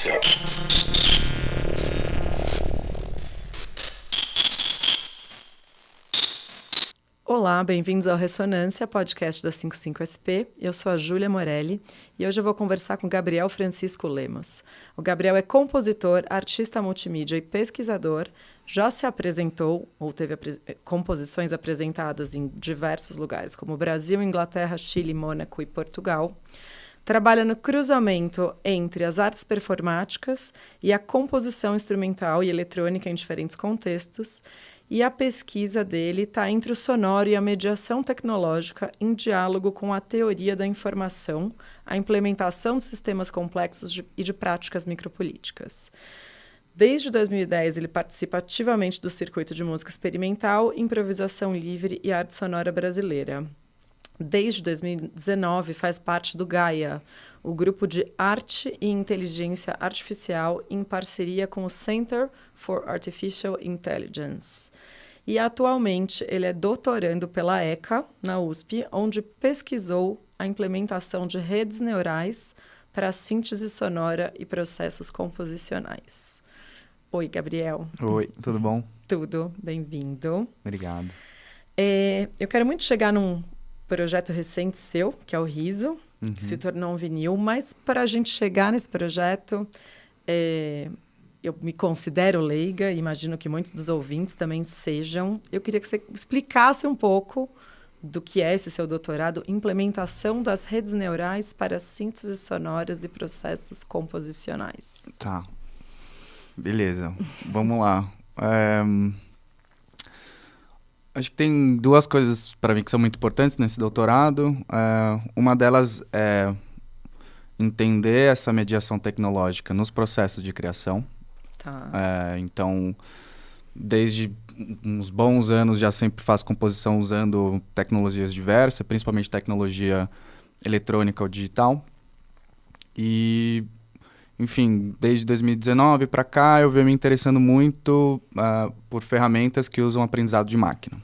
Ressonância. Olá, bem-vindos ao Ressonância, podcast da 55SP. Eu sou a Júlia Morelli e hoje eu vou conversar com Gabriel Francisco Lemos. O Gabriel é compositor, artista multimídia e pesquisador, já se apresentou ou teve composições apresentadas em diversos lugares, como Brasil, Inglaterra, Chile, Mônaco e Portugal. Trabalha no cruzamento entre as artes performáticas e a composição instrumental e eletrônica em diferentes contextos. E a pesquisa dele está entre o sonoro e a mediação tecnológica em diálogo com a teoria da informação, a implementação de sistemas complexos e de práticas micropolíticas. Desde 2010, ele participa ativamente do circuito de música experimental, improvisação livre e arte sonora brasileira. Desde 2019, faz parte do Gaia, o grupo de arte e inteligência artificial em parceria com o Center for Artificial Intelligence. E, atualmente, ele é doutorando pela ECA, na USP, onde pesquisou a implementação de redes neurais para a síntese sonora e processos composicionais. Oi, Gabriel. Oi, tudo bom? Tudo, bem-vindo. Obrigado. Eu quero muito chegar num projeto recente seu, que é o Riso, que se tornou um vinil, mas para a gente chegar nesse projeto, eu me considero leiga, imagino que muitos dos ouvintes também sejam. Eu queria que você explicasse um pouco do que é esse seu doutorado, implementação das redes neurais para sínteses sonoras e processos composicionais. Tá, beleza, vamos lá. Acho que tem duas coisas para mim que são muito importantes nesse doutorado. Uma delas é entender essa mediação tecnológica nos processos de criação. Tá. Então, desde uns bons anos já sempre faço composição usando tecnologias diversas, principalmente tecnologia eletrônica ou digital. E, enfim, desde 2019 para cá eu venho me interessando muito por ferramentas que usam aprendizado de máquina.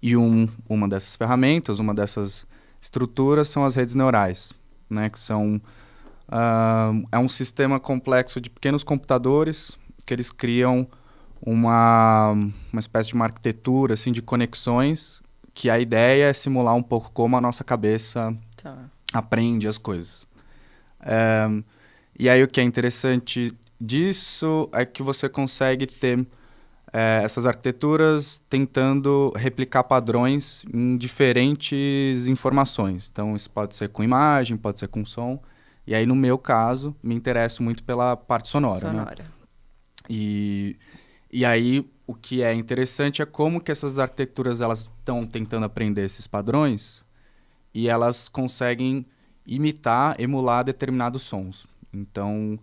E uma dessas ferramentas, uma dessas estruturas são as redes neurais, né? Que são é um sistema complexo de pequenos computadores que eles criam uma espécie de uma arquitetura assim, de conexões, que a ideia é simular um pouco como a nossa cabeça aprende as coisas. E aí o que é interessante disso é que você consegue ter essas arquiteturas tentando replicar padrões em diferentes informações. Então isso pode ser com imagem, pode ser com som. E aí no meu caso me interesso muito pela parte sonora. Né? E aí o que é interessante é como que essas arquiteturas elas estão tentando aprender esses padrões e elas conseguem emular determinados sons. Então,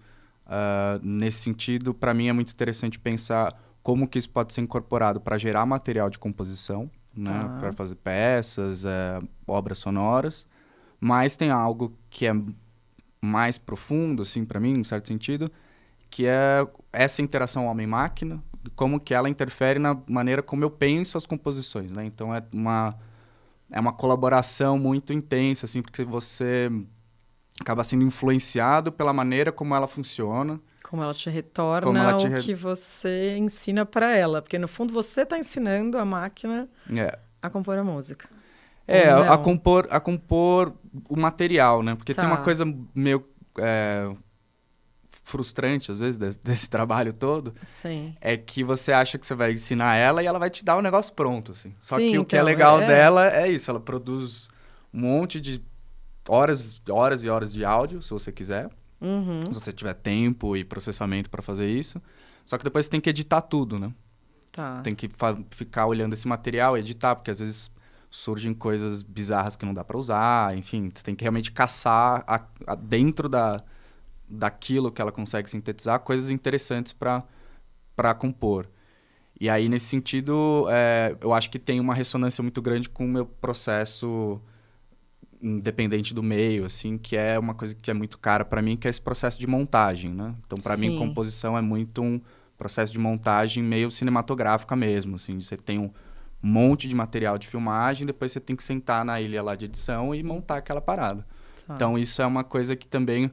nesse sentido, para mim é muito interessante pensar como que isso pode ser incorporado para gerar material de composição, né? Para fazer peças, obras sonoras, mas tem algo que é mais profundo, assim, para mim, em certo sentido, que é essa interação homem-máquina, como que ela interfere na maneira como eu penso as composições, né? Então, é uma colaboração muito intensa, assim, porque você acaba sendo influenciado pela maneira como ela funciona. Como ela te retorna o que você ensina para ela. Porque, no fundo, você está ensinando a máquina a compor a música. A compor o material, né? Porque tem uma coisa meio frustrante, às vezes, desse trabalho todo. Sim. É que você acha que você vai ensinar ela e ela vai te dar o negócio pronto, assim. Só Sim, que o que é legal dela é isso. Ela produz um monte de horas e horas de áudio, se você quiser. Se você tiver tempo e processamento para fazer isso. Só que depois você tem que editar tudo, né? Tem que ficar olhando esse material e editar, porque às vezes surgem coisas bizarras que não dá para usar. Enfim, você tem que realmente caçar dentro daquilo que ela consegue sintetizar coisas interessantes para compor. E aí, nesse sentido, eu acho que tem uma ressonância muito grande com o meu processo independente do meio, assim, que é uma coisa que é muito cara para mim, que é esse processo de montagem, né? Então, para mim, composição é muito um processo de montagem meio cinematográfica mesmo, assim, você tem um monte de material de filmagem, depois você tem que sentar na ilha lá de edição e montar aquela parada. Então, isso é uma coisa que também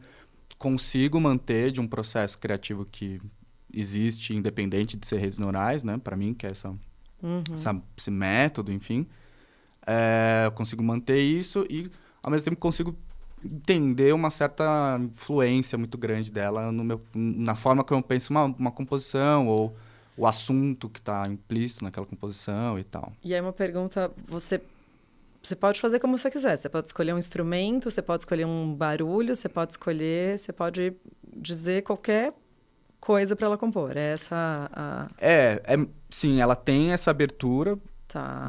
consigo manter de um processo criativo que existe, independente de ser redes neurais, né? Para mim, que é esse método, enfim. Eu consigo manter isso e, ao mesmo tempo, consigo entender uma certa influência muito grande dela na forma que eu penso uma composição ou o assunto que está implícito naquela composição e tal. E aí uma pergunta, você pode fazer como você quiser. Você pode escolher um instrumento, você pode escolher um barulho, você pode dizer qualquer coisa para ela compor. É essa Sim, ela tem essa abertura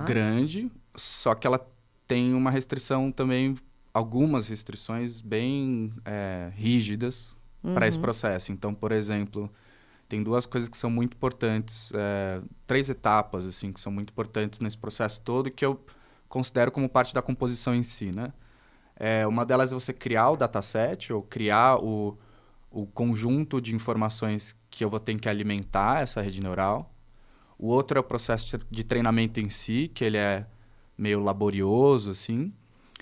grande, só que ela tem uma restrição também, algumas restrições bem rígidas para esse processo. Então, por exemplo, tem 2 coisas que são muito importantes, 3 etapas assim, que são muito importantes nesse processo todo e que eu considero como parte da composição em si, né? Uma delas é você criar o dataset ou criar o conjunto de informações que eu vou ter que alimentar essa rede neural. O outro é o processo de treinamento em si, que ele é meio laborioso, assim.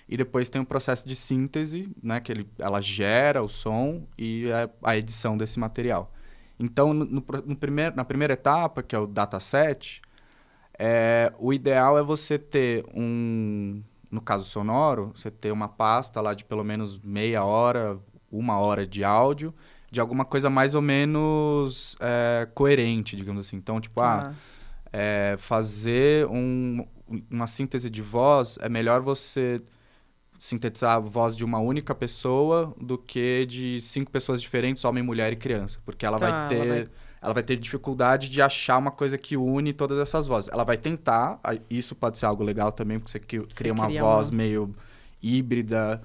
E depois tem o processo de síntese, né? Que ela gera o som e a edição desse material. Então, na primeira etapa, que é o dataset, o ideal é você ter no caso sonoro, você ter uma pasta lá de pelo menos meia hora, 1 hora de áudio, de alguma coisa mais ou menos coerente, digamos assim. Então, tipo, fazer uma síntese de voz, é melhor você sintetizar a voz de uma única pessoa do que de 5 pessoas diferentes, homem, mulher e criança. Porque ela vai ter dificuldade de achar uma coisa que une todas essas vozes. Ela vai tentar, isso pode ser algo legal também, porque você cria uma voz meio híbrida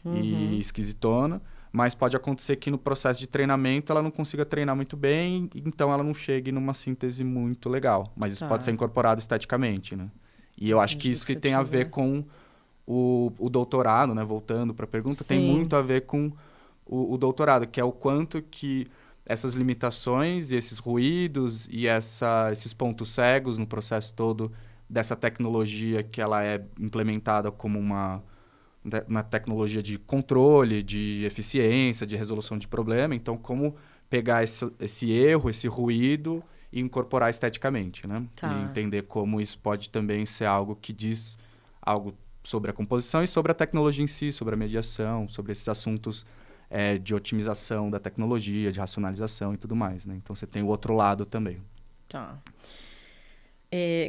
e esquisitona, mas pode acontecer que no processo de treinamento ela não consiga treinar muito bem, então ela não chegue numa síntese muito legal. Mas isso pode ser incorporado esteticamente, né? E eu acho que isso que tem a ver com o doutorado, né? Voltando para a pergunta, tem muito a ver com o doutorado, que é o quanto que essas limitações e esses ruídos e esses pontos cegos no processo todo dessa tecnologia que ela é implementada como uma tecnologia de controle, de eficiência, de resolução de problema. Então, como pegar esse erro, esse ruído e incorporar esteticamente, né? E entender como isso pode também ser algo que diz algo sobre a composição e sobre a tecnologia em si, sobre a mediação, sobre esses assuntos de otimização da tecnologia, de racionalização e tudo mais, né? Então, você tem o outro lado também. Tá.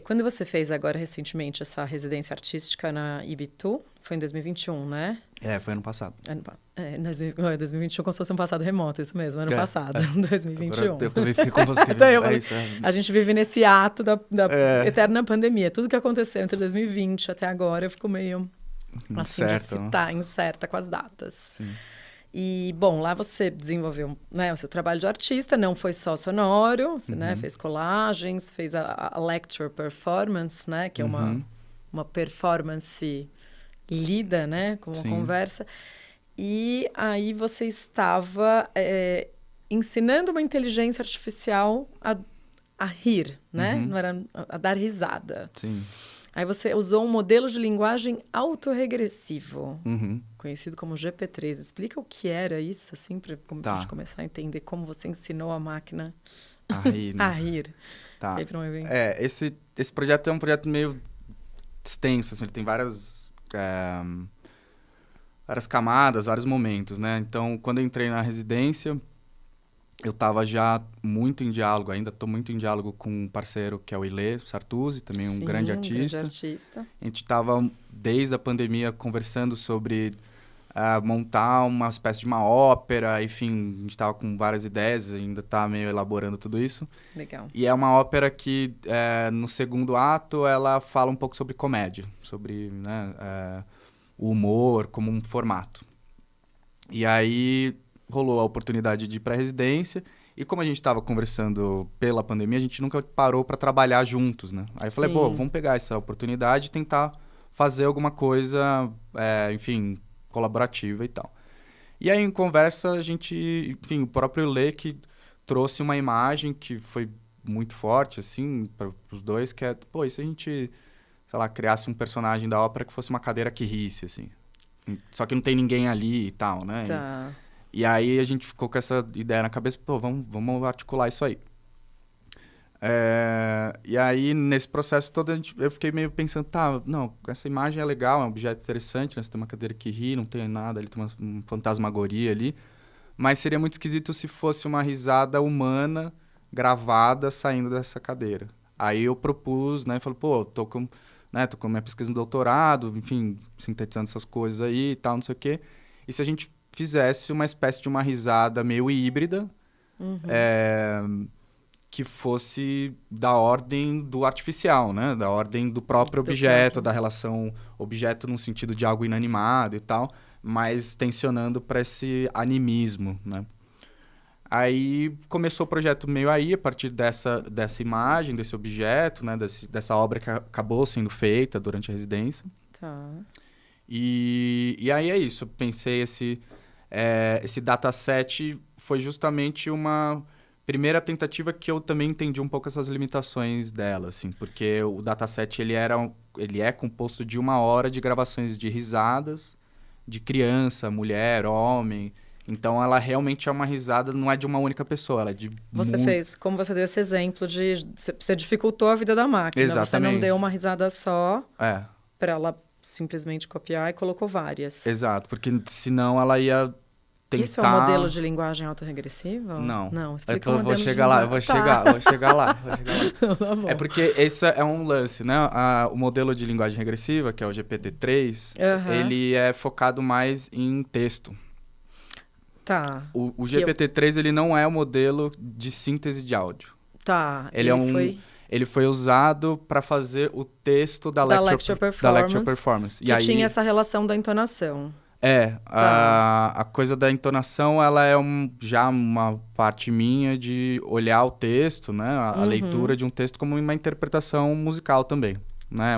Quando você fez agora, recentemente, essa residência artística na Ibitu, foi em 2021, né? Foi ano passado. 2021 como se fosse um passado remoto, isso mesmo, ano passado, 2021. Agora eu também fiquei com você. A gente vive nesse ato da eterna pandemia. Tudo que aconteceu entre 2020 até agora, eu fico meio assim, de citar, incerta com as datas. Sim. E, bom, lá você desenvolveu, né, o seu trabalho de artista, não foi só sonoro, você, né, fez colagens, fez a lecture performance, né, que é uma performance lida, né, com uma conversa. E aí você estava ensinando uma inteligência artificial a rir, né, não era a dar risada. Sim. Aí você usou um modelo de linguagem autorregressivo, conhecido como GP3. Explica o que era isso, assim, para a gente começar a entender como você ensinou a máquina a rir. Né? A rir. Tá. Esse projeto é um projeto meio extenso, assim, ele tem várias camadas, vários momentos, né? Então, quando eu entrei na residência, eu estava já muito em diálogo, ainda estou muito em diálogo com um parceiro que é o Ilê Sartuzzi, também um grande artista. A gente estava, desde a pandemia, conversando sobre montar uma espécie de uma ópera, enfim, a gente estava com várias ideias, ainda está meio elaborando tudo isso. Legal. E é uma ópera que, no segundo ato, ela fala um pouco sobre comédia, sobre o humor como um formato. E aí rolou a oportunidade de ir para a residência, e como a gente estava conversando pela pandemia, a gente nunca parou para trabalhar juntos, né? Aí eu falei, vamos pegar essa oportunidade e tentar fazer alguma coisa, enfim, colaborativa e tal. E aí, em conversa, a gente, enfim, o próprio Lê que trouxe uma imagem que foi muito forte, assim, para os dois, que é, e se a gente, sei lá, criasse um personagem da ópera que fosse uma cadeira que risse, assim. Só que não tem ninguém ali e tal, né? Tá. E aí a gente ficou com essa ideia na cabeça, pô, vamos articular isso aí. E aí, nesse processo todo, eu fiquei meio pensando, tá, não, essa imagem é legal, é um objeto interessante, né? Você tem uma cadeira que ri, não tem nada, ali tem uma fantasmagoria ali, mas seria muito esquisito se fosse uma risada humana gravada saindo dessa cadeira. Aí eu propus, né, falei, pô, tô com minha pesquisa no doutorado, enfim, sintetizando essas coisas aí e tal, não sei o quê, e se a gente fizesse uma espécie de uma risada meio híbrida, que fosse da ordem do artificial, né? Da ordem do próprio objeto, da relação objeto no sentido de algo inanimado e tal, mas tensionando para esse animismo, né? Aí começou o projeto meio aí, a partir dessa imagem, desse objeto, né? Dessa obra que acabou sendo feita durante a residência. Tá. E aí é isso, eu pensei esse dataset foi justamente uma primeira tentativa que eu também entendi um pouco essas limitações dela, assim, porque o dataset ele é composto de 1 hora de gravações de risadas de criança, mulher, homem. Então ela realmente é uma risada, não é de uma única pessoa, ela é de Como você deu esse exemplo de você dificultou a vida da máquina, Exatamente. Você não deu uma risada só para ela simplesmente copiar e colocou várias. Exato, porque senão ela ia tentar... Isso é um modelo de linguagem autorregressiva? Não. Não, explica o modelo vou chegar lá. Vou chegar lá. Tá bom. É porque esse é um lance, né? O modelo de linguagem regressiva, que é o GPT-3, ele é focado mais em texto. Tá. O GPT-3, ele não é o modelo de síntese de áudio. Tá. Ele foi usado para fazer o texto da lecture performance. Que tinha essa relação da entonação. A coisa da entonação, ela é já uma parte minha de olhar o texto, né? A leitura de um texto como uma interpretação musical também, né?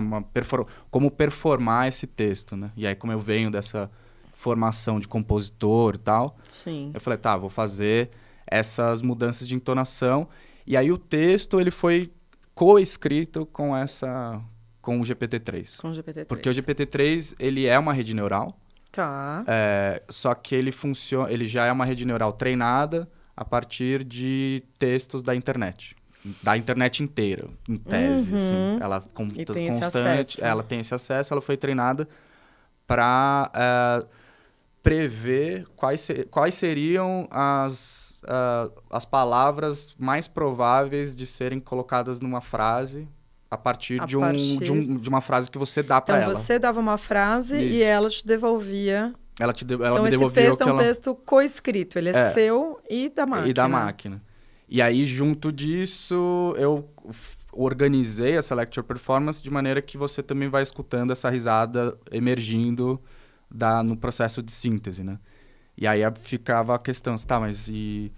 Como performar esse texto, né? E aí, como eu venho dessa formação de compositor e tal, Sim. Eu falei, vou fazer essas mudanças de entonação. E aí o texto, ele foi co-escrito com o GPT-3. Com o GPT-3. Porque o GPT-3, ele é uma rede neural. Tá. Só que ele já é uma rede neural treinada a partir de textos da internet. Da internet inteira, em tese. Assim. Ela constante, ela tem esse acesso, ela foi treinada para prever quais seriam as palavras mais prováveis de serem colocadas numa frase a partir de uma frase que você dá para ela. Então, você dava uma frase e ela te devolvia... Ela então, me devolvia esse texto é um texto co-escrito. Ele é seu e da máquina. E da máquina. E aí, junto disso, eu organizei essa lecture performance de maneira que você também vai escutando essa risada emergindo no processo de síntese, né? E aí ficava a questão, mas e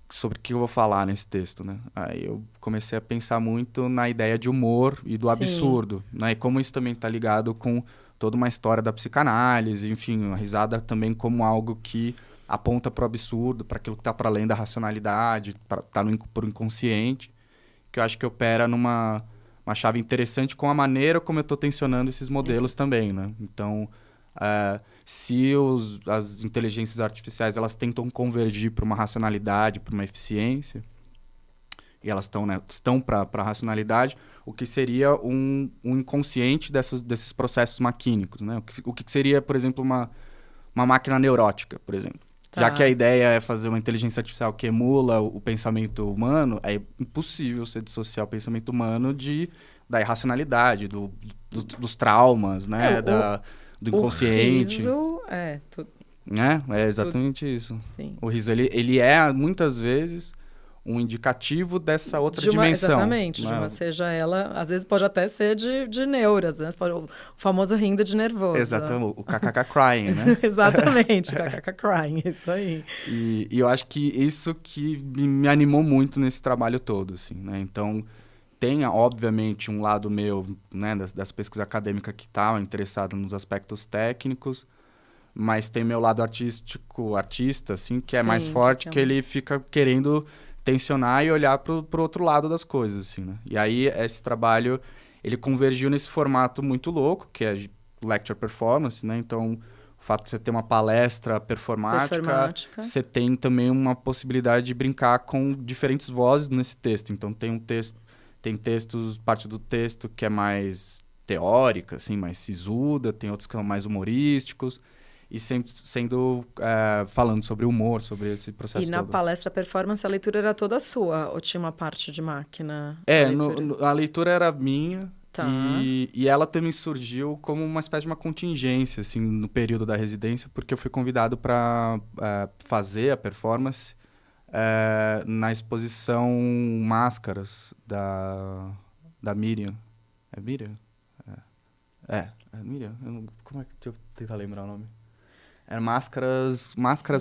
sobre o que eu vou falar nesse texto, né? Aí eu comecei a pensar muito na ideia de humor e do absurdo, né? E como isso também está ligado com toda uma história da psicanálise, enfim, a risada também como algo que aponta para o absurdo, para aquilo que está para além da racionalidade, está pro inconsciente, que eu acho que opera numa chave interessante com a maneira como eu estou tensionando esses modelos também, né? Então, se as inteligências artificiais elas tentam convergir para uma racionalidade, para uma eficiência, e elas estão para a racionalidade, o que seria um inconsciente desses processos maquínicos, né? O que seria, por exemplo, uma máquina neurótica, por exemplo. Já que a ideia é fazer uma inteligência artificial que emula o pensamento humano, é impossível você dissociar o pensamento humano da irracionalidade, dos traumas, né? Do inconsciente. O riso É exatamente isso. Sim. O riso, ele é, muitas vezes, um indicativo dessa outra dimensão. Exatamente, né? Seja ela, às vezes pode até ser de neuras, né? O famoso rindo de nervoso. Exatamente, o kkk crying, né? Exatamente, o kkk crying, isso aí. E eu acho que isso que me animou muito nesse trabalho todo, assim, né? Então, tem, obviamente, um lado meu, né, das pesquisas acadêmicas que estava interessado nos aspectos técnicos, mas tem meu lado artista, assim, que é mais forte, que ele fica querendo tensionar e olhar pro outro lado das coisas, assim, né? E aí, esse trabalho, ele convergiu nesse formato muito louco, que é lecture performance, né? Então, fato de você ter uma palestra performática, você tem também uma possibilidade de brincar com diferentes vozes nesse texto. Então, tem textos, parte do texto que é mais teórica, assim, mais sisuda, tem outros que são mais humorísticos, e sempre falando sobre humor, sobre esse processo todo. E na palestra performance, a leitura era toda sua, ou tinha uma parte de máquina? A leitura era minha, tá. e ela também surgiu como uma espécie de uma contingência, assim, no período da residência, porque eu fui convidado para fazer a performance na exposição Máscaras, da Miriam. É Miriam? É Miriam. Como é que... Deixa eu tentar lembrar o nome. Era Máscaras,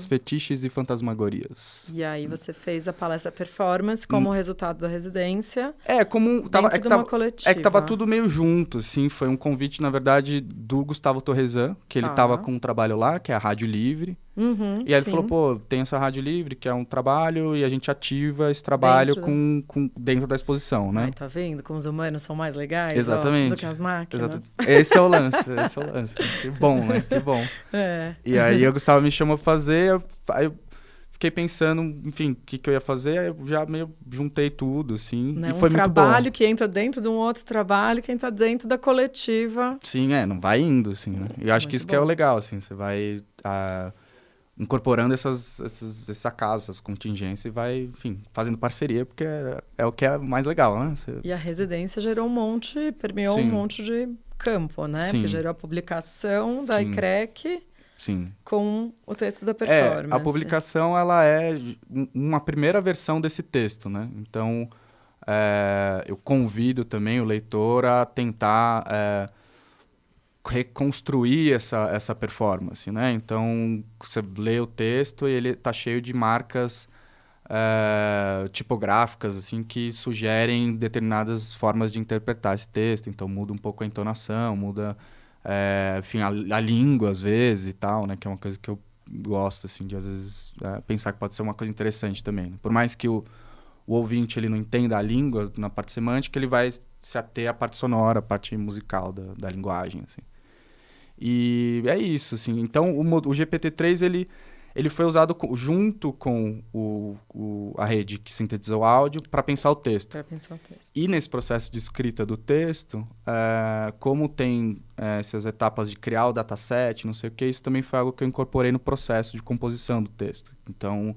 Fetiches e Fantasmagorias. E aí você fez a palestra performance como resultado da residência. Uma coletiva. É que tava tudo meio junto, assim. Foi um convite, na verdade, do Gustavo Torresan, que ele tava com um trabalho lá, que é a Rádio Livre. E aí ele falou, pô, tem essa Rádio Livre, que é um trabalho, e a gente ativa esse trabalho dentro da exposição, né? Ai, tá vendo como os humanos são mais legais, exatamente, do que as máquinas? Esse é o lance. Que bom, né? Que bom. E aí o Gustavo me chamou pra fazer, aí eu fiquei pensando, enfim, o que eu ia fazer, aí eu já meio juntei tudo, assim, e foi muito bom. Um trabalho que entra dentro de um outro trabalho, que entra dentro da coletiva. Sim, não vai indo, assim, né? E eu acho que isso que é o legal, assim, você vai... incorporando esses acasos, essas contingências e vai, enfim, fazendo parceria, porque é o que é mais legal, né? E a residência permeou um monte de campo, né? Sim. Porque gerou a publicação da ICREC com o texto da performance. A publicação, ela é uma primeira versão desse texto, né? Então, eu convido também o leitor a tentar... reconstruir essa performance, né? Então, você lê o texto e ele está cheio de marcas tipográficas, assim, que sugerem determinadas formas de interpretar esse texto. Então, muda um pouco a entonação, muda, enfim, a língua, às vezes, e tal, né? Que é uma coisa que eu gosto, assim, de, às vezes, pensar que pode ser uma coisa interessante também, né? Por mais que o ouvinte ele não entenda a língua na parte semântica, ele vai se ater à parte sonora, à parte musical da linguagem, assim. E é isso, assim. Então, o GPT-3, ele foi usado junto com a rede que sintetizou o áudio para pensar o texto. E nesse processo de escrita do texto, como tem essas etapas de criar o dataset, não sei o que, isso também foi algo que eu incorporei no processo de composição do texto. Então,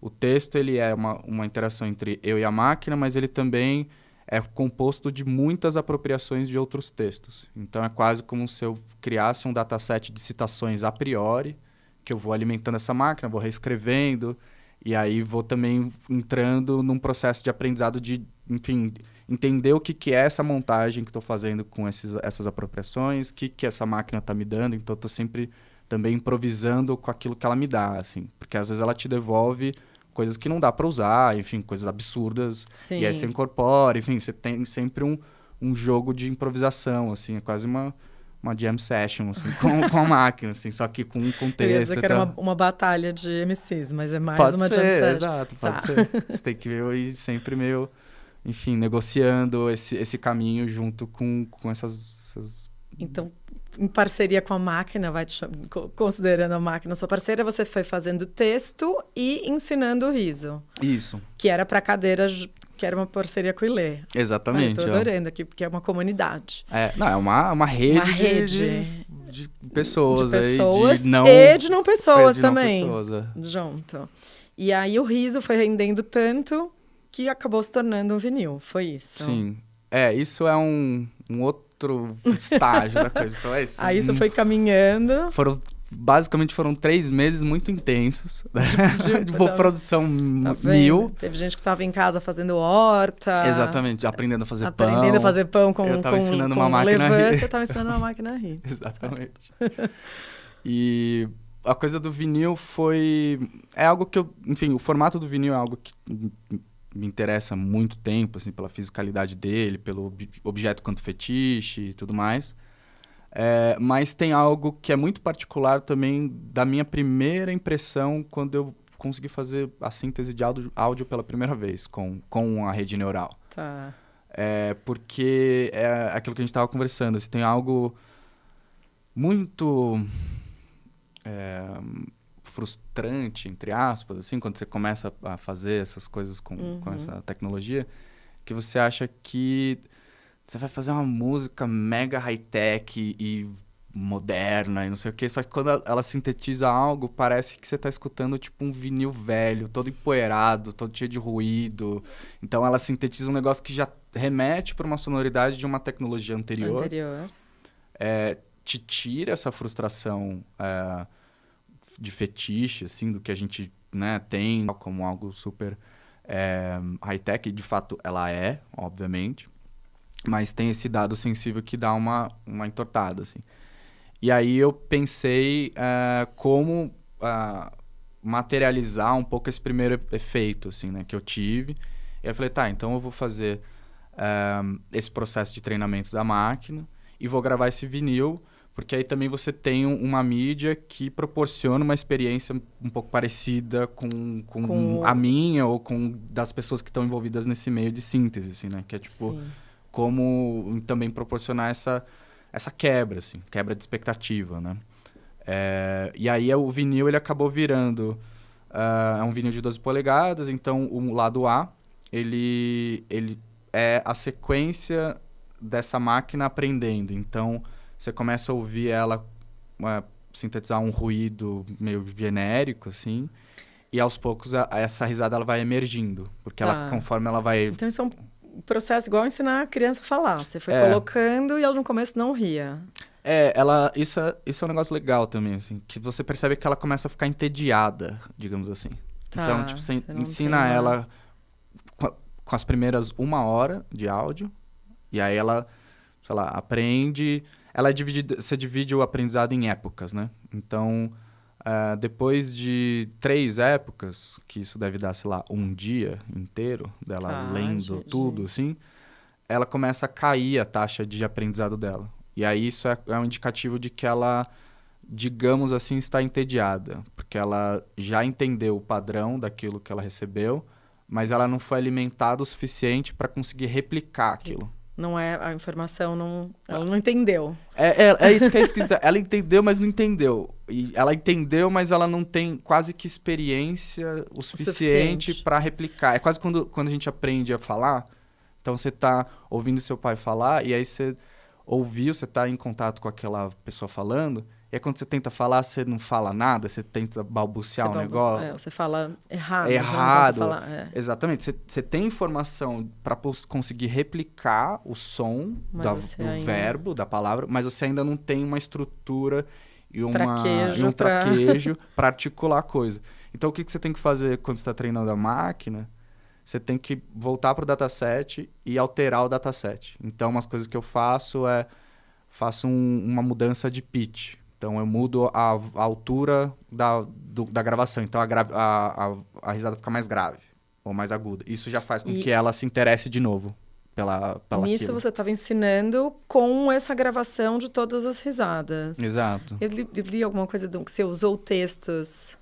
o texto ele é uma interação entre eu e a máquina, mas ele também é composto de muitas apropriações de outros textos. Então, é quase como se eu criasse um dataset de citações a priori, que eu vou alimentando essa máquina, vou reescrevendo, e aí vou também entrando num processo de aprendizado de, enfim, entender o que é essa montagem que estou fazendo com essas apropriações, o que essa máquina está me dando. Então, eu estou sempre também improvisando com aquilo que ela me dá, assim, porque às vezes ela te devolve coisas que não dá para usar, enfim, coisas absurdas. Sim. E aí você incorpora, enfim, você tem sempre um jogo de improvisação, assim, é quase uma jam session, assim, com a máquina, assim, só que com contexto. Eu ia dizer que era uma batalha de MCs, mas é mais pode uma ser, jam session. Exato, pode ser. Você tem que ir sempre meio, enfim, negociando esse caminho junto com essas... Então, em parceria com a máquina, considerando a máquina sua parceira, você foi fazendo texto e ensinando o riso. Isso. Que era para cadeira, que era uma parceria com o Ilê. Exatamente. Estou adorando aqui, porque é uma comunidade. Não, é uma rede de pessoas. De pessoas aí, de não pessoas também. Junto. E aí o riso foi rendendo tanto que acabou se tornando um vinil. Foi isso. Sim. Isso é um outro estágio da coisa. Então, aí isso foi caminhando. Basicamente foram 3 meses muito intensos. De produção 1000. Teve gente que estava em casa fazendo horta. Aprendendo a fazer pão. Aprendendo a fazer pão com eu estava ensinando uma máquina a rir. Você estava ensinando uma máquina a rir. Exatamente. E a coisa do vinil foi... É algo que enfim, o formato do vinil é algo que me interessa há muito tempo, assim, pela fisicalidade dele, pelo objeto quanto fetiche e tudo mais. Mas tem algo que é muito particular também da minha primeira impressão quando eu consegui fazer a síntese de áudio pela primeira vez com a rede neural. Tá. Porque é aquilo que a gente estava conversando. Assim, tem algo muito frustrante, entre aspas, assim, quando você começa a fazer essas coisas com essa tecnologia, que você acha que você vai fazer uma música mega high-tech e moderna e não sei o quê, só que quando ela sintetiza algo, parece que você tá escutando tipo um vinil velho, todo empoeirado, todo cheio de ruído. Então ela sintetiza um negócio que já remete para uma sonoridade de uma tecnologia anterior. Te tira essa frustração de fetiche, assim, do que a gente, né, tem como algo super high-tech, e de fato ela é, obviamente, mas tem esse dado sensível que dá uma entortada, assim. E aí eu pensei como materializar um pouco esse primeiro efeito, assim, né, que eu tive. E aí eu falei, tá, então eu vou fazer esse processo de treinamento da máquina e vou gravar esse vinil, porque aí também você tem uma mídia que proporciona uma experiência um pouco parecida com a minha ou com das pessoas que estão envolvidas nesse meio de síntese, assim, né? Que é tipo, sim, como também proporcionar essa quebra, assim, quebra de expectativa, né? E aí o vinil ele acabou virando é um vinil de 12 polegadas, então o lado A ele é a sequência dessa máquina aprendendo. Então você começa a ouvir ela sintetizar um ruído meio genérico, assim, e aos poucos essa risada ela vai emergindo, porque ela, conforme ela vai... Então isso é um processo igual ensinar a criança a falar. Você foi colocando e ela no começo não ria. Isso é um negócio legal também, assim, que você percebe que ela começa a ficar entediada, digamos assim. Então, tipo, você ensina ela com as primeiras 1 hora de áudio, e aí ela, sei lá, aprende... Você divide o aprendizado em épocas, né? Então, depois de 3 épocas, que isso deve dar, sei lá, 1 dia inteiro dela lendo tudo, assim, ela começa a cair a taxa de aprendizado dela. E aí isso é um indicativo de que ela, digamos assim, está entediada. Porque ela já entendeu o padrão daquilo que ela recebeu, mas ela não foi alimentada o suficiente para conseguir replicar aquilo. Não é a informação, ela não entendeu. É isso que é esquisito. Ela entendeu, mas não entendeu. E ela entendeu, mas ela não tem quase que experiência o suficiente para replicar. É quase quando a gente aprende a falar. Então você tá ouvindo seu pai falar e aí você ouviu, você tá em contato com aquela pessoa falando. E aí quando você tenta falar, você não fala nada, você tenta balbuciar o negócio. Você fala errado. Errado. Falar, Exatamente. Você tem informação para conseguir replicar o som do verbo, da palavra, mas você ainda não tem uma estrutura e um traquejo para articular a coisa. Então o que você tem que fazer quando você está treinando a máquina? Você tem que voltar para o dataset e alterar o dataset. Então umas coisas que eu faço uma mudança de pitch. Então, eu mudo a altura da gravação. Então, a risada fica mais grave ou mais aguda. Isso já faz com que ela se interesse de novo pela Nisso aquilo. Você estava ensinando com essa gravação de todas as risadas. Exato. Eu li alguma coisa que você usou trechos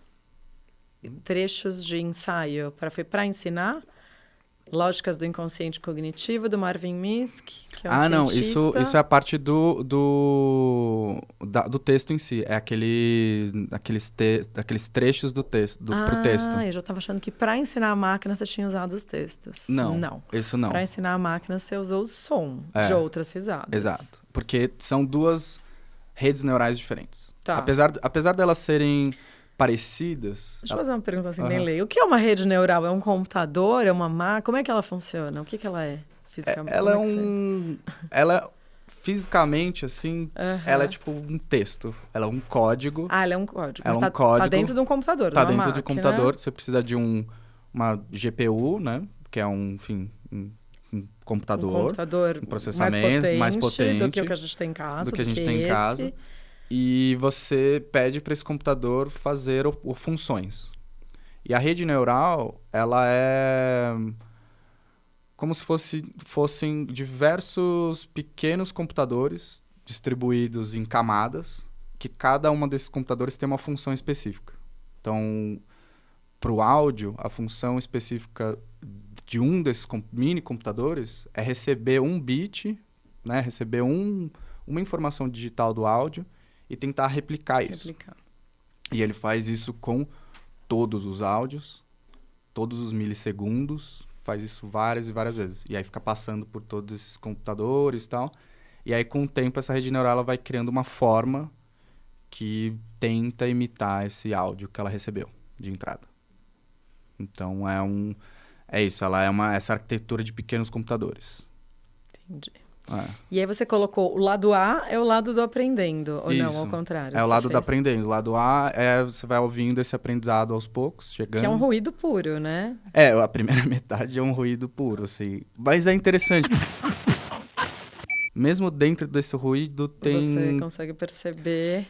de ensaio para ensinar? Lógicas do inconsciente cognitivo, do Marvin Minsky, que é um cientista. Isso é a parte do texto em si. É aqueles trechos do texto, pro texto. Eu já estava achando que para ensinar a máquina você tinha usado os textos. Não. Isso não. Para ensinar a máquina você usou o som de outras risadas. Exato. Porque são 2 redes neurais diferentes. Tá. Apesar delas serem parecidas... Deixa eu fazer uma pergunta assim, bem leiga. O que é uma rede neural? É um computador? É uma máquina? Como é que ela funciona? O que ela é fisicamente? Ela fisicamente, assim, ela é tipo um texto. Ela é um código. Ela é um código. Ela é um código. Tá dentro de um computador, Tá dentro de um computador. Você precisa de uma GPU, né? Que é um computador. Um processamento mais potente do que o que a gente tem em casa. E você pede para esse computador fazer funções. E a rede neural, ela é como se fossem diversos pequenos computadores distribuídos em camadas, que cada uma desses computadores tem uma função específica. Então, para o áudio, a função específica de um desses mini computadores é receber um bit, né, receber uma informação digital do áudio, e tentar replicar isso. E ele faz isso com todos os áudios, todos os milissegundos, faz isso várias e várias vezes. E aí fica passando por todos esses computadores e tal. E aí, com o tempo, essa rede neural ela vai criando uma forma que tenta imitar esse áudio que ela recebeu de entrada. Então, é isso, ela é essa arquitetura de pequenos computadores. Entendi. É. E aí você colocou o lado A é o lado do aprendendo, ou não, Isso. ao contrário? É o você lado do fez? aprendendo. O lado A você vai ouvindo esse aprendizado aos poucos, chegando. Que é um ruído puro, né? A primeira metade é um ruído puro, assim. Mas é interessante. Mesmo dentro desse ruído tem... Você consegue perceber...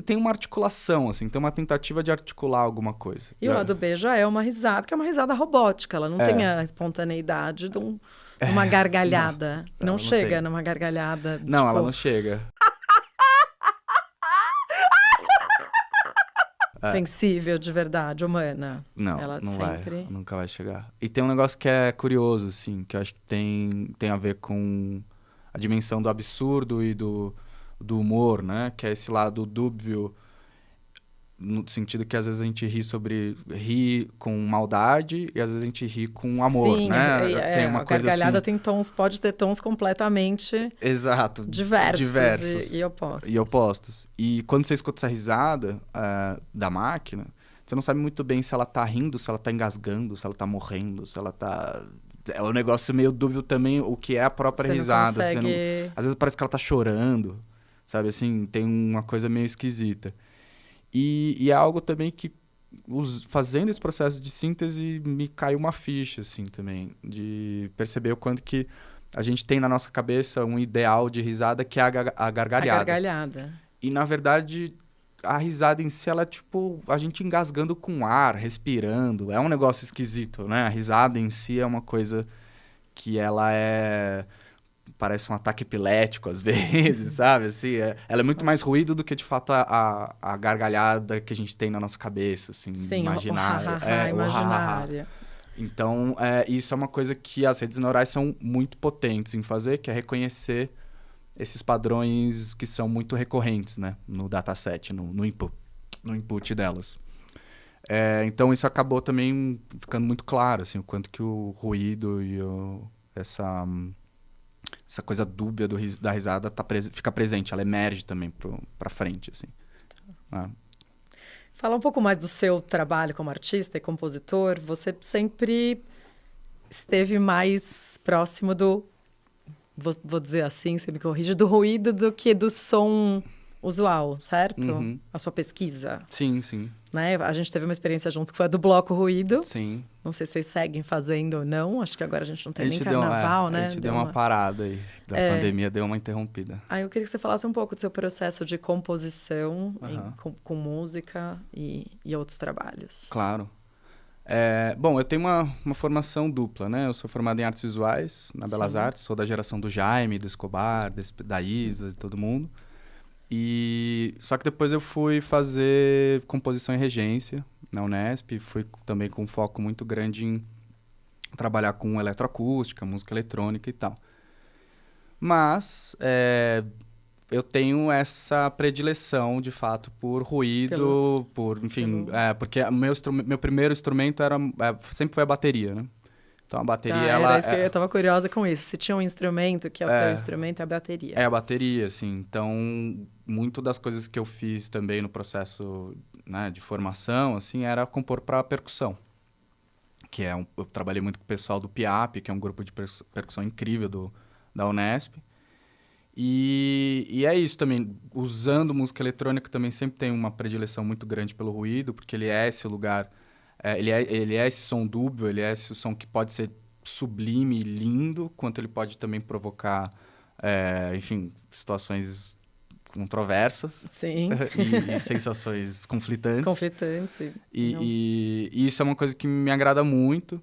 Tem uma articulação, assim. Tem uma tentativa de articular alguma coisa. E o lado B já é uma risada, que é uma risada robótica. Ela não tem a espontaneidade de uma gargalhada. Não chega tem. numa gargalhada. Não, ela não chega. Sensível, de verdade, humana. Não, ela não sempre... vai. Nunca vai chegar. E tem um negócio que é curioso, assim, que eu acho que tem a ver com a dimensão do absurdo e do humor, né? Que é esse lado dúbio, no sentido que às vezes a gente ri com maldade e às vezes a gente ri com amor, Sim, né? Tem uma a coisa gargalhada assim... tem tons, pode ter tons completamente Exato. diversos. E opostos. E opostos. E quando você escuta essa risada da máquina, você não sabe muito bem se ela tá rindo, se ela tá engasgando, se ela tá morrendo, se ela tá... É um negócio meio dúbio também o que é a própria Você risada. não consegue... Às vezes parece que ela tá chorando, sabe? Assim, tem uma coisa meio esquisita. E é algo também que, fazendo esse processo de síntese, me caiu uma ficha, assim, também. De perceber o quanto que a gente tem na nossa cabeça um ideal de risada que é a gargalhada. A gargalhada. E, na verdade, a risada em si, ela é tipo a gente engasgando com ar, respirando. É um negócio esquisito, né? A risada em si é uma coisa que ela parece um ataque epilético às vezes, sabe? Assim, ela é muito mais ruído do que, de fato, a gargalhada que a gente tem na nossa cabeça, assim, Sim, imaginária. Imaginária. Então, isso é uma coisa que as redes neurais são muito potentes em fazer, que é reconhecer esses padrões que são muito recorrentes, né? No dataset, no input delas. Então, isso acabou também ficando muito claro, assim, o quanto que o ruído e essa coisa dúbia da risada fica presente, ela emerge também pra frente, assim. Fala um pouco mais do seu trabalho como artista e compositor. Você sempre esteve mais próximo vou dizer assim, você me corrige, do ruído do que do som usual, certo? Uhum. A sua pesquisa. Sim, sim. Né? A gente teve uma experiência juntos que foi a do Bloco Ruído. Sim. Não sei se vocês seguem fazendo ou não. Acho que agora a gente não tem nem carnaval, né? A gente deu uma parada aí. Da pandemia deu uma interrompida. Aí eu queria que você falasse um pouco do seu processo de composição com música e outros trabalhos. Claro. Bom, eu tenho uma formação dupla, né? Eu sou formado em artes visuais, na Belas Artes. Sou da geração do Jaime, do Escobar, da Isa, de todo mundo. Só que depois eu fui fazer composição e regência na Unesp. Fui também com um foco muito grande em trabalhar com eletroacústica, música eletrônica e tal. Mas eu tenho essa predileção, de fato, por ruído, porque meu primeiro instrumento sempre foi a bateria, né? Então a bateria, eu tava curiosa com isso. Se tinha um instrumento que é o teu instrumento, é a bateria. É a bateria, assim. Então, muito das coisas que eu fiz também no processo, né, de formação, assim, era compor para percussão. Eu trabalhei muito com o pessoal do PIAP, que é um grupo de percussão incrível da Unesp. E é isso também. Usando música eletrônica também sempre tem uma predileção muito grande pelo ruído, porque ele é esse lugar... Ele é esse som dúbio, ele é esse som que pode ser sublime e lindo, quanto ele pode também provocar, enfim, situações controversas. Sim. E sensações conflitantes. Conflitantes, sim. E isso é uma coisa que me agrada muito.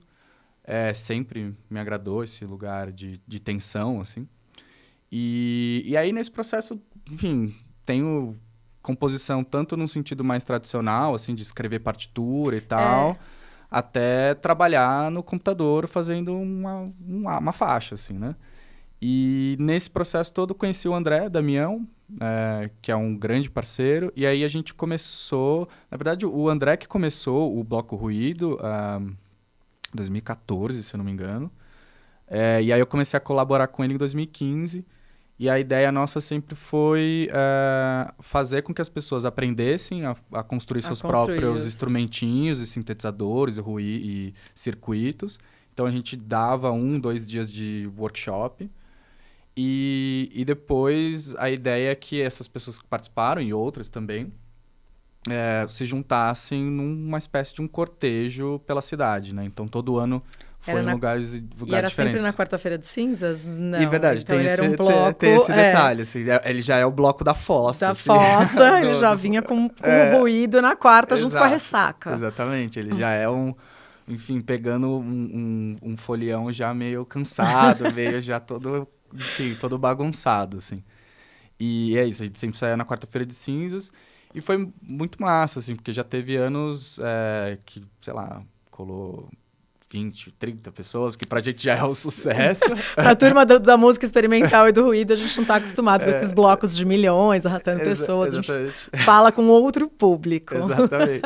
Sempre me agradou esse lugar de tensão, assim. E aí, nesse processo, enfim, tenho... composição tanto num sentido mais tradicional, assim, de escrever partitura e tal, até trabalhar no computador fazendo uma faixa, assim, né? E nesse processo todo conheci o André Damião, que é um grande parceiro, e aí a gente começou... Na verdade, o André que começou o Bloco Ruído em 2014, se eu não me engano. E aí eu comecei a colaborar com ele em 2015, e a ideia nossa sempre foi fazer com que as pessoas aprendessem a construir seus próprios instrumentinhos e sintetizadores e circuitos. Então a gente dava 2 dias de workshop. E depois a ideia é que essas pessoas que participaram, e outras também, se juntassem numa espécie de um cortejo pela cidade, né? Então todo ano foi em lugares diferentes. E era sempre na quarta-feira de cinzas? Não. E verdade, então tem tem esse detalhe. Assim, ele já é o bloco da fossa. Da assim, fossa, ele já vinha com ruído na quarta, junto com a ressaca. Exatamente, ele já é enfim, pegando um folião já meio cansado, meio já todo, enfim, todo bagunçado, assim. E é isso, a gente sempre saía na quarta-feira de cinzas e foi muito massa, assim, porque já teve anos que, sei lá, colou 20, 30 pessoas, que pra gente já é um sucesso. Pra turma da música experimental e do ruído, a gente não tá acostumado com esses blocos de milhões, arrastando pessoas. Exatamente. A gente fala com outro público. Exatamente.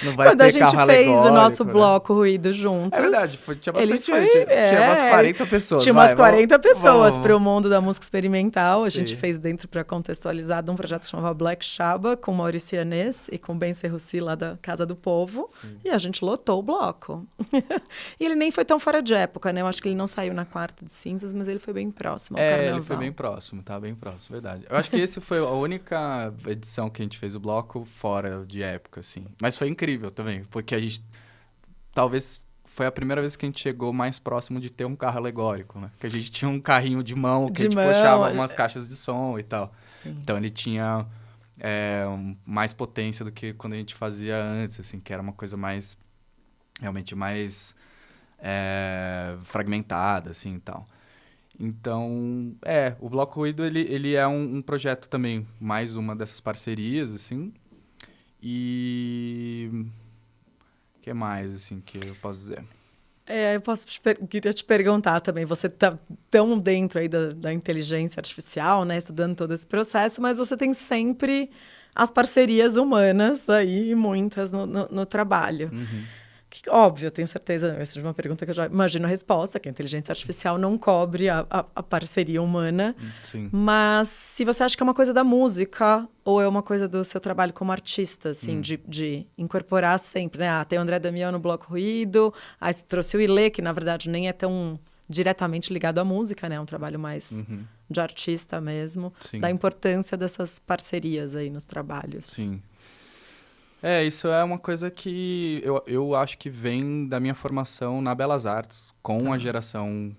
Não vai Quando ter a gente carro fez o alegórico, nosso né? bloco ruído juntos... É verdade, tinha bastante gente. Tinha umas 40 pessoas. Tinha umas 40 pessoas vamos. Pro mundo da música experimental. A Sim. gente fez dentro, para contextualizar, de um projeto que chamava Black Shaba, com Maurício Yanez e com Ben Serrucci, lá da Casa do Povo. Sim. E a gente lotou o bloco. E ele nem foi tão fora de época, né? Eu acho que ele não saiu na quarta de cinzas, mas ele foi bem próximo ao carnaval. Ele foi bem próximo, tá bem próximo, verdade. Eu acho que esse foi a única edição que a gente fez o bloco fora de época, assim. Mas foi incrível também, porque a gente... Talvez foi a primeira vez que a gente chegou mais próximo de ter um carro alegórico, né? Que a gente tinha um carrinho de mão que a gente puxava umas caixas de som e tal. Sim. Então ele tinha mais potência do que quando a gente fazia antes, assim, que era uma coisa mais... realmente mais... fragmentada, assim, e tal. Então, o Bloco Ruído, ele é um projeto também, mais uma dessas parcerias, assim. E... o que mais, assim, que eu posso dizer? Queria te perguntar também, você tá tão dentro aí da inteligência artificial, né, estudando todo esse processo, mas você tem sempre as parcerias humanas aí, muitas no trabalho. Uhum. Óbvio, eu tenho certeza, essa é uma pergunta que eu já imagino a resposta, que a inteligência artificial não cobre a parceria humana. Sim. Mas se você acha que é uma coisa da música ou é uma coisa do seu trabalho como artista, assim, de incorporar sempre, né? Tem o André Damião no Bloco Ruído, aí você trouxe o Ilê, que na verdade nem é tão diretamente ligado à música, né? É um trabalho mais de artista mesmo. Sim. Da importância dessas parcerias aí nos trabalhos. Sim. Isso é uma coisa que eu acho que vem da minha formação na Belas Artes, com a geração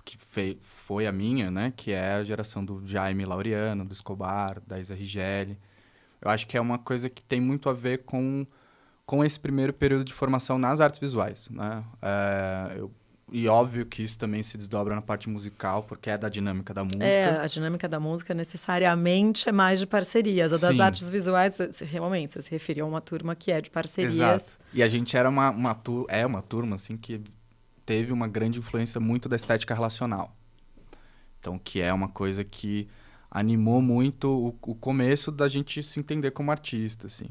que foi a minha, né? Que é a geração do Jaime Laureano, do Escobar, da Isa Righelli. Eu acho que é uma coisa que tem muito a ver com esse primeiro período de formação nas artes visuais, né? E óbvio que isso também se desdobra na parte musical, porque é da dinâmica da música. A dinâmica da música necessariamente é mais de parcerias. A das artes visuais, realmente, você se referiu a uma turma que é de parcerias. Exato. E a gente era uma turma, assim, que teve uma grande influência muito da estética relacional. Então, que é uma coisa que animou muito o começo da gente se entender como artista, assim.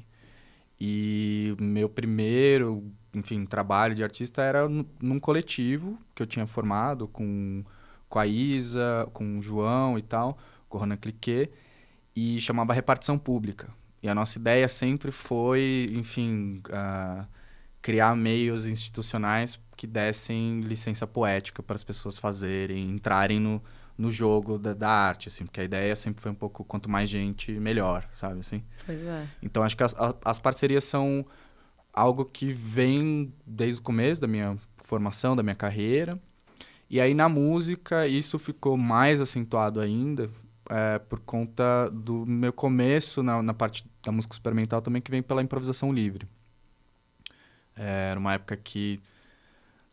E meu primeiro, enfim, trabalho de artista era num coletivo que eu tinha formado com a Isa, com o João e tal, com o Ronan Cliquet, e chamava Repartição Pública. E a nossa ideia sempre foi, enfim, criar meios institucionais que dessem licença poética para as pessoas fazerem, entrarem no jogo da arte, assim, porque a ideia sempre foi um pouco, quanto mais gente, melhor, sabe, assim? Pois é. Então, acho que as parcerias são algo que vem desde o começo da minha formação, da minha carreira. E aí, na música, isso ficou mais acentuado ainda por conta do meu começo na parte da música experimental também, que vem pela improvisação livre. Era uma época que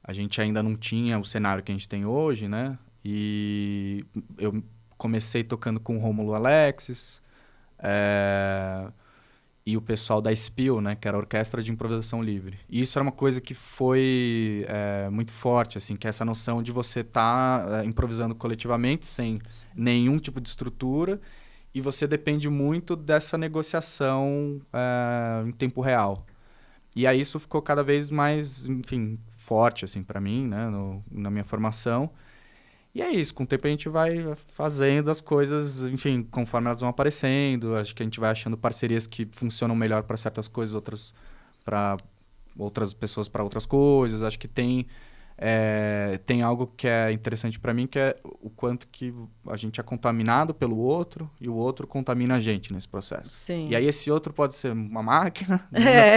a gente ainda não tinha o cenário que a gente tem hoje, né? E eu comecei tocando com o Rômulo Alexis, e o pessoal da SPIL, né, que era a Orquestra de Improvisação Livre. E isso era uma coisa que foi muito forte, assim, que é essa noção de você estar improvisando coletivamente, sem nenhum tipo de estrutura, e você depende muito dessa negociação em tempo real. E aí isso ficou cada vez mais, enfim, forte, assim, para mim, né, na minha formação. E é isso, com o tempo a gente vai fazendo as coisas, enfim, conforme elas vão aparecendo. Acho que a gente vai achando parcerias que funcionam melhor para certas coisas, outras para outras pessoas para outras coisas. Acho que tem algo que é interessante para mim, que é o quanto que a gente é contaminado pelo outro e o outro contamina a gente nesse processo. Sim. E aí esse outro pode ser uma máquina.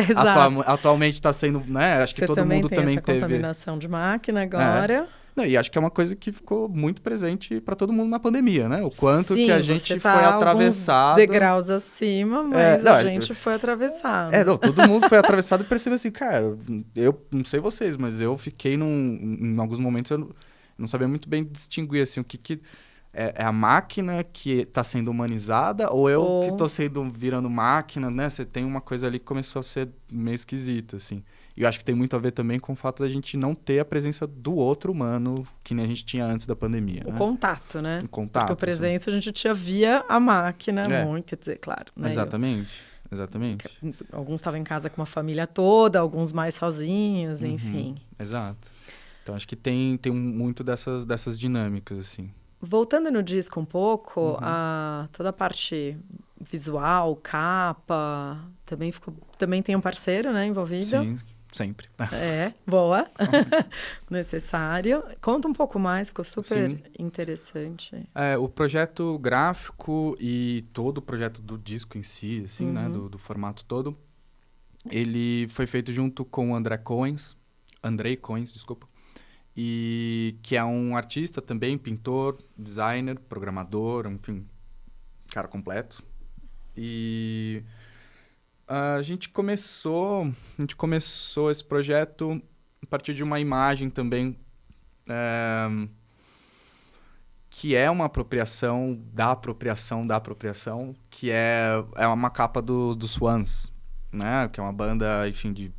Exato. Atualmente está sendo, né? Acho que todo mundo também essa teve contaminação de máquina agora. Não, e acho que é uma coisa que ficou muito presente para todo mundo na pandemia, né? O quanto Sim, que a gente tá foi atravessado. Degraus acima, mas a gente foi atravessado. Não, todo mundo foi atravessado e percebeu assim, cara, eu não sei vocês, mas eu fiquei em alguns momentos, eu não sabia muito bem distinguir assim, o que é a máquina que está sendo humanizada ou eu que estou virando máquina, né? Você tem uma coisa ali que começou a ser meio esquisita, assim. E eu acho que tem muito a ver também com o fato da gente não ter a presença do outro humano que nem a gente tinha antes da pandemia. O contato, né? O contato. Porque a presença a gente tinha via a máquina, muito, quer dizer, claro. Né? Exatamente. Alguns estavam em casa com uma família toda, alguns mais sozinhos, enfim. Exato. Então acho que tem muito dessas dinâmicas, assim. Voltando no disco um pouco, toda a parte visual, capa, também tem um parceiro, né, envolvido? Sim, sempre. Boa. Necessário. Conta um pouco mais, ficou super interessante. O projeto gráfico e todo o projeto do disco em si, assim, né, do formato todo, ele foi feito junto com o Andrei Coens, desculpa. E que é um artista também, pintor, designer, programador, enfim, cara completo. E a gente começou esse projeto a partir de uma imagem também que é uma apropriação da apropriação, que é uma capa do Swans, né? Que é uma banda, enfim, de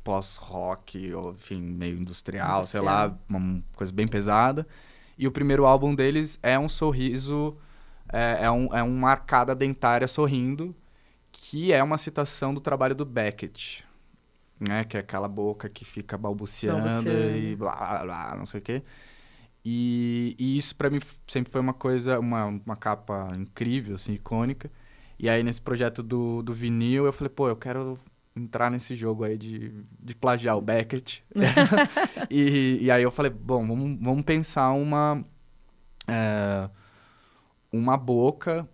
pós-rock, ou enfim, meio industrial, sei lá, uma coisa bem pesada. E o primeiro álbum deles é um sorriso, é uma arcada dentária sorrindo, que é uma citação do trabalho do Beckett, né? Que é aquela boca que fica balbuciando e blá, blá, blá, não sei o quê. E isso pra mim sempre foi uma coisa, uma capa incrível, assim, icônica. E aí nesse projeto do vinil eu falei, eu quero entrar nesse jogo aí de plagiar o Beckett. e aí eu falei, vamos pensar uma boca,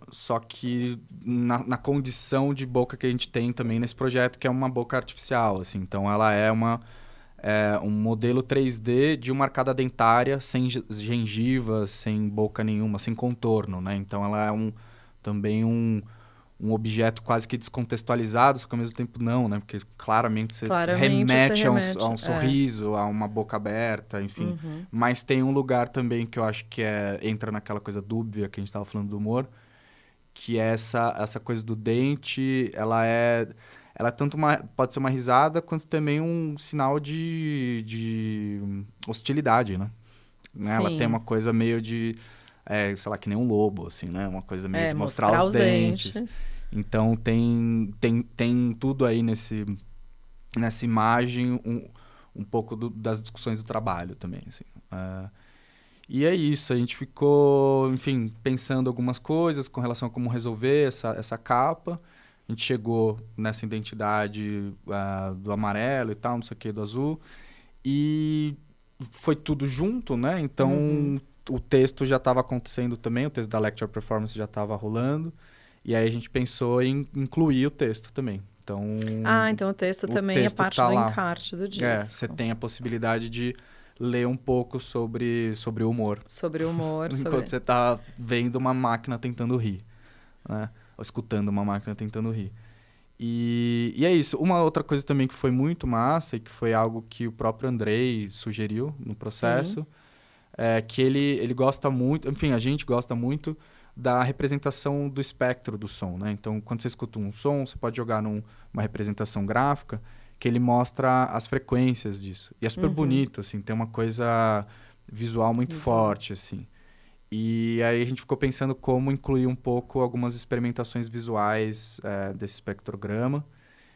só que na condição de boca que a gente tem também nesse projeto, que é uma boca artificial, assim. Então ela é um modelo 3D de uma arcada dentária, sem gengivas, sem boca nenhuma, sem contorno, né? Então ela é também um objeto quase que descontextualizado, só que ao mesmo tempo não, né? Porque claramente você remete a um sorriso, a uma boca aberta, enfim. Mas tem um lugar também que eu acho que entra naquela coisa dúbia que a gente estava falando do humor, que é essa coisa do dente, ela tanto pode ser uma risada, quanto também um sinal de hostilidade, né? Ela tem uma coisa meio de... sei lá, que nem um lobo, assim, né? Uma coisa meio de mostrar os dentes. Então, tem tudo aí nessa imagem, um pouco das discussões do trabalho também, assim. E é isso, a gente ficou, enfim, pensando algumas coisas com relação a como resolver essa capa. A gente chegou nessa identidade do amarelo e tal, não sei o que, do azul. E foi tudo junto, né? Então... O texto já estava acontecendo também, o texto da Lecture Performance já estava rolando. E aí a gente pensou em incluir o texto também. Então, então o texto também é parte do encarte do disco. Você tem a possibilidade de ler um pouco sobre o humor. Sobre o humor. Enquanto você está vendo uma máquina tentando rir, né? Ou escutando uma máquina tentando rir. E é isso. Uma outra coisa também que foi muito massa e que foi algo que o próprio Andrei sugeriu no processo... que ele gosta muito, enfim, a gente gosta muito da representação do espectro do som, né? Então, quando você escuta um som, você pode jogar numa representação gráfica que ele mostra as frequências disso. E é super bonito, assim, tem uma coisa visual muito forte, assim. E aí a gente ficou pensando como incluir um pouco algumas experimentações visuais desse espectrograma.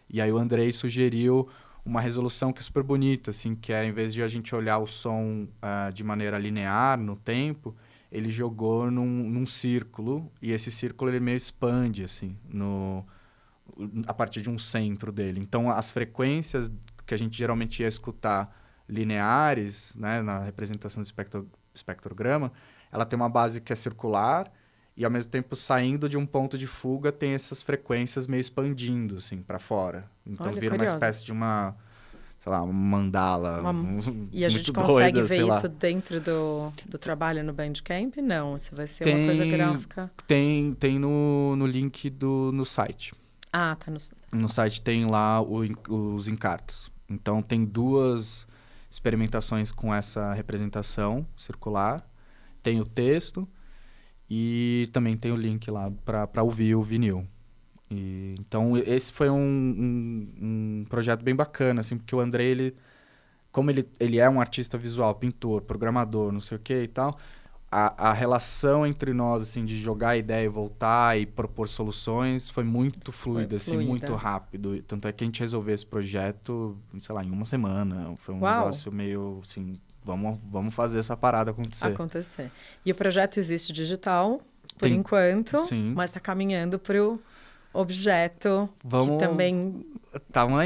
E aí o Andrei sugeriu uma resolução que é super bonita, assim, que é, em vez de a gente olhar o som de maneira linear no tempo, ele jogou num círculo, e esse círculo ele meio expande, assim, a partir de um centro dele. Então, as frequências que a gente geralmente ia escutar lineares, né, na representação do espectrograma, ela tem uma base que é circular, e ao mesmo tempo, saindo de um ponto de fuga, tem essas frequências meio expandindo, assim, para fora. Então, Olha, vira curiosa. uma espécie de uma mandala. E a gente consegue ver isso dentro do trabalho no Bandcamp? Não, isso vai ser uma coisa gráfica. Tem no link no site. Ah, tá no site tem lá os encartes. Então, tem 2 experimentações com essa representação circular. Tem o texto e também tem o link lá para ouvir o vinil. Então, esse foi um projeto bem bacana, assim, porque o Andrei, como ele é um artista visual, pintor, programador, não sei o que e tal, a relação entre nós, assim, de jogar a ideia e voltar e propor soluções foi muito fluida, assim, muito rápido. Tanto é que a gente resolveu esse projeto, sei lá, em uma semana. Foi um negócio meio, assim, vamos fazer essa parada acontecer. E o projeto existe digital, por enquanto, sim. Mas está caminhando para o objeto, que também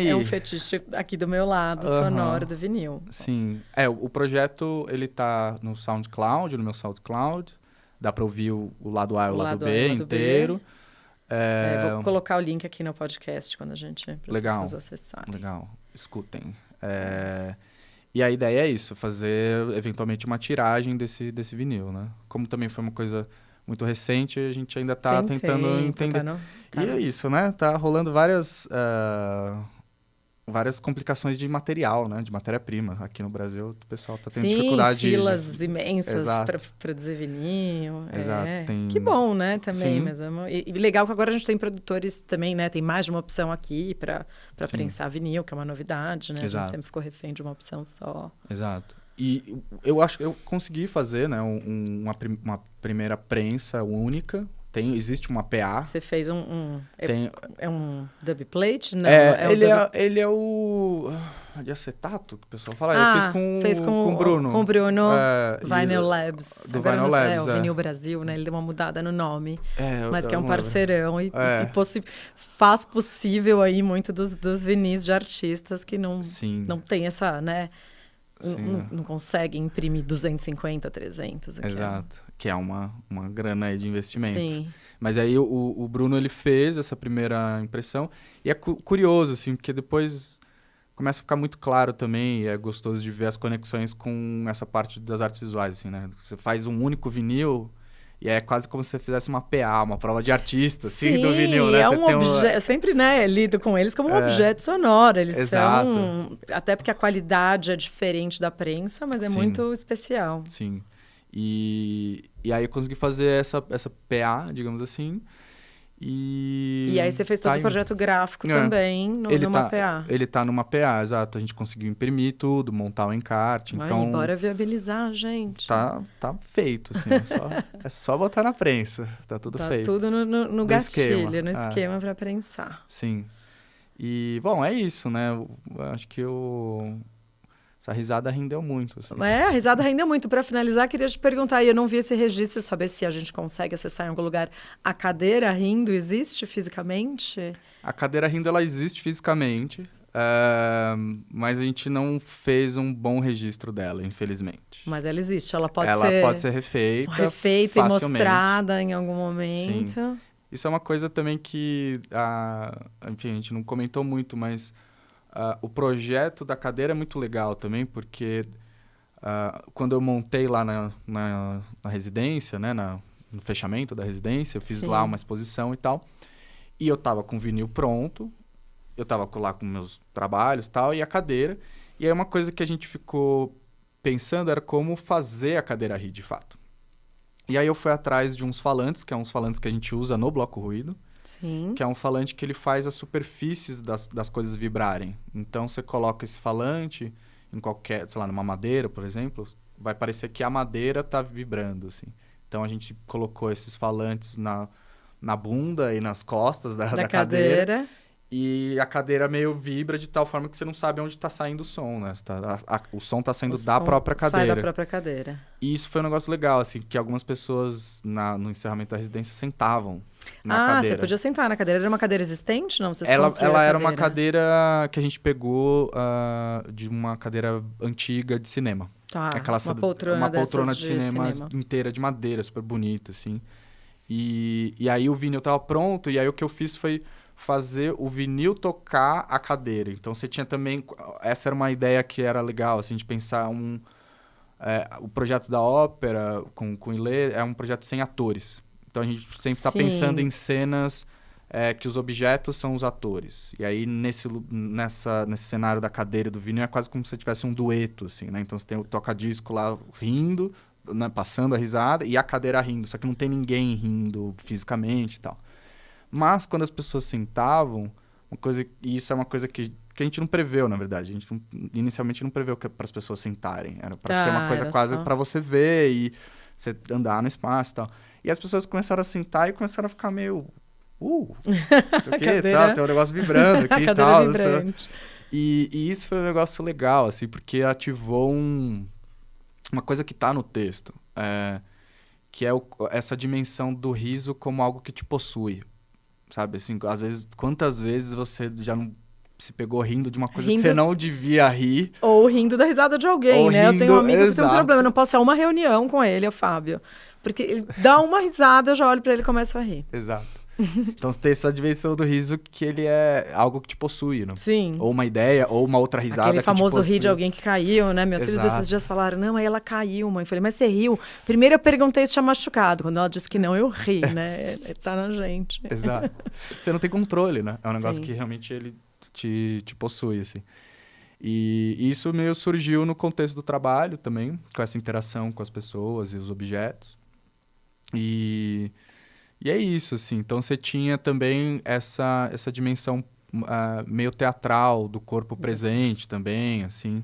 é um fetiche aqui do meu lado, sonoro do vinil. Sim. O projeto, ele tá no SoundCloud, no meu SoundCloud. Dá para ouvir o lado A e o lado B inteiro. Vou colocar o link aqui no podcast quando a gente... para as pessoas acessarem. Legal. Escutem. E a ideia é isso, fazer eventualmente uma tiragem desse vinil, né? Como também foi uma coisa muito recente, a gente ainda tá tentando entender. E é isso, né? Tá rolando várias complicações de material, né? De matéria-prima. Aqui no Brasil, o pessoal tá tendo dificuldade. Filas imensas para produzir vinil. Exato. Que bom, né? Também. Sim. Mas e legal que agora a gente tem produtores também, né? Tem mais de uma opção aqui para prensar vinil, que é uma novidade, né? Exato. A gente sempre ficou refém de uma opção só. Exato. E eu acho que eu consegui fazer, né? Uma primeira prensa única. Existe uma PA. Você fez é um dub plate? Não, ele é o de acetato, que o pessoal fala. Eu fiz com o Bruno. Com o Bruno, Vinyl Labs. Do Vinyl Labs, o Vinil Brasil, né? Ele deu uma mudada no nome. Mas que é um lembro. Parceirão e faz possível aí muito dos vinis de artistas que não tem essa, né? Não consegue imprimir 250, 300. Exato. Que é uma grana aí de investimento. Sim. Mas aí o Bruno, ele fez essa primeira impressão. E é curioso, assim, porque depois começa a ficar muito claro também. E é gostoso de ver as conexões com essa parte das artes visuais, assim, né? Você faz um único vinil... E é quase como se você fizesse uma PA, uma prova de artista, assim, do vinil, né? Eu sempre, né, lido com eles como um objeto sonoro. Eles são... Até porque a qualidade é diferente da prensa, mas é muito especial. Sim. E aí eu consegui fazer essa PA, digamos assim. E aí você fez todo o projeto gráfico também numa PA. Ele tá numa PA, exato. A gente conseguiu imprimir tudo, montar o encarte. Então, bora viabilizar, gente. Tá feito, assim. É só botar na prensa. Tá tudo feito. Tá tudo no gatilho, esquema. No esquema para prensar. Sim. E, bom, é isso, né? Eu acho que essa risada rendeu muito. Assim. A risada rendeu muito. Para finalizar, queria te perguntar, eu não vi esse registro, saber se a gente consegue acessar em algum lugar. A cadeira rindo existe fisicamente? A cadeira rindo, ela existe fisicamente, mas a gente não fez um bom registro dela, infelizmente. Mas ela existe, ela pode ser refeita e mostrada em algum momento. Sim. Isso é uma coisa também que, enfim, a gente não comentou muito, mas... o projeto da cadeira é muito legal também, porque quando eu montei lá na residência, né, no fechamento da residência, eu fiz lá uma exposição e tal, e eu tava com o vinil pronto, eu tava lá com meus trabalhos e tal, e a cadeira, e aí uma coisa que a gente ficou pensando era como fazer a cadeira rir de fato. E aí eu fui atrás de uns falantes, que é uns falantes que a gente usa no bloco ruído. Sim. Que é um falante que ele faz as superfícies das coisas vibrarem. Então, você coloca esse falante em qualquer, sei lá, numa madeira, por exemplo, vai parecer que a madeira está vibrando, assim. Então, a gente colocou esses falantes na bunda e nas costas da cadeira. E a cadeira meio vibra de tal forma que você não sabe onde está saindo o som, né? O som está saindo da própria cadeira. Sai da própria cadeira. E isso foi um negócio legal, assim, que algumas pessoas no encerramento da residência sentavam na cadeira. Você podia sentar na cadeira. Era uma cadeira existente? Não, vocês ela era uma cadeira que a gente pegou de uma cadeira antiga de cinema. Tá, uma poltrona de cinema inteira de madeira, super bonita, assim. E aí o vinil estava pronto, e aí o que eu fiz foi fazer o vinil tocar a cadeira. Então você tinha também... Essa era uma ideia que era legal, assim, de pensar o projeto da ópera com o Ilê é um projeto sem atores. Então a gente sempre está pensando em cenas que os objetos são os atores. E aí nesse cenário da cadeira e do vinil é quase como se tivesse um dueto, assim, né? Então você tem o toca-disco lá rindo, né, passando a risada, e a cadeira rindo. Só que não tem ninguém rindo fisicamente e tal. Mas, quando as pessoas sentavam, e isso é uma coisa que a gente não preveu, na verdade. A gente inicialmente não preveu para as pessoas sentarem. Era para ser uma coisa quase para você ver e você andar no espaço e tal. E as pessoas começaram a sentar e começaram a ficar meio... Isso aqui, tal, tem um negócio vibrando aqui e tal. E isso foi um negócio legal, assim, porque ativou uma coisa que está no texto, que é essa dimensão do riso como algo que te possui. Sabe, assim, às vezes, quantas vezes você já não se pegou rindo de uma coisa que você não devia rir. Ou rindo da risada de alguém, né? Eu tenho um amigo que tem um problema, eu não posso ir a uma reunião com ele, o Fábio. Porque ele dá uma risada, eu já olho pra ele e começo a rir. Exato. Então, você tem essa dimensão do riso que ele é algo que te possui, né? Sim. Ou uma ideia, ou uma outra risada aquele que te possui. famoso rir de alguém que caiu, né? Meus filhos esses dias falaram, não, aí ela caiu, mãe. Eu falei, mas você riu? Primeiro eu perguntei se tinha machucado. Quando ela disse que não, eu ri, né? Tá na gente. Exato. Você não tem controle, né? É um negócio que realmente ele te possui, assim. E isso meio surgiu no contexto do trabalho também, com essa interação com as pessoas e os objetos. E é isso, assim. Então, você tinha também essa dimensão meio teatral do corpo presente também, assim.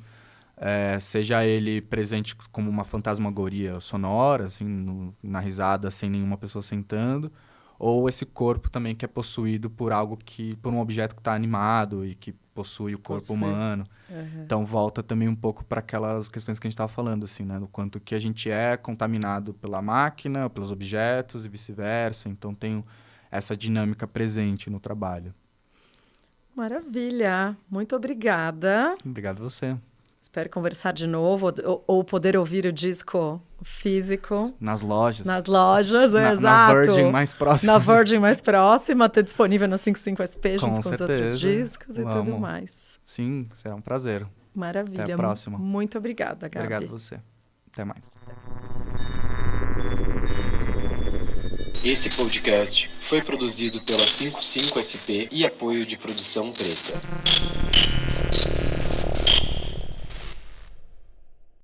Seja ele presente como uma fantasmagoria sonora, assim, na risada, sem nenhuma pessoa sentando, ou esse corpo também que é possuído por por um objeto que está animado e que possui o corpo humano. Uhum. Então, volta também um pouco para aquelas questões que a gente estava falando, assim, né? Do quanto que a gente é contaminado pela máquina, pelos objetos e vice-versa. Então, tem essa dinâmica presente no trabalho. Maravilha! Muito obrigada. Obrigado a você. Espero conversar de novo ou poder ouvir o disco físico. Nas lojas. Nas lojas, exato. Na Virgin mais próxima. Na Virgin mais próxima, ter disponível na 55SP junto com os outros discos e tudo mais. Sim, será um prazer. Maravilha. Até a próxima. Muito obrigada, Gabi. Obrigado a você. Até mais. Esse podcast foi produzido pela 55SP e apoio de produção Preta.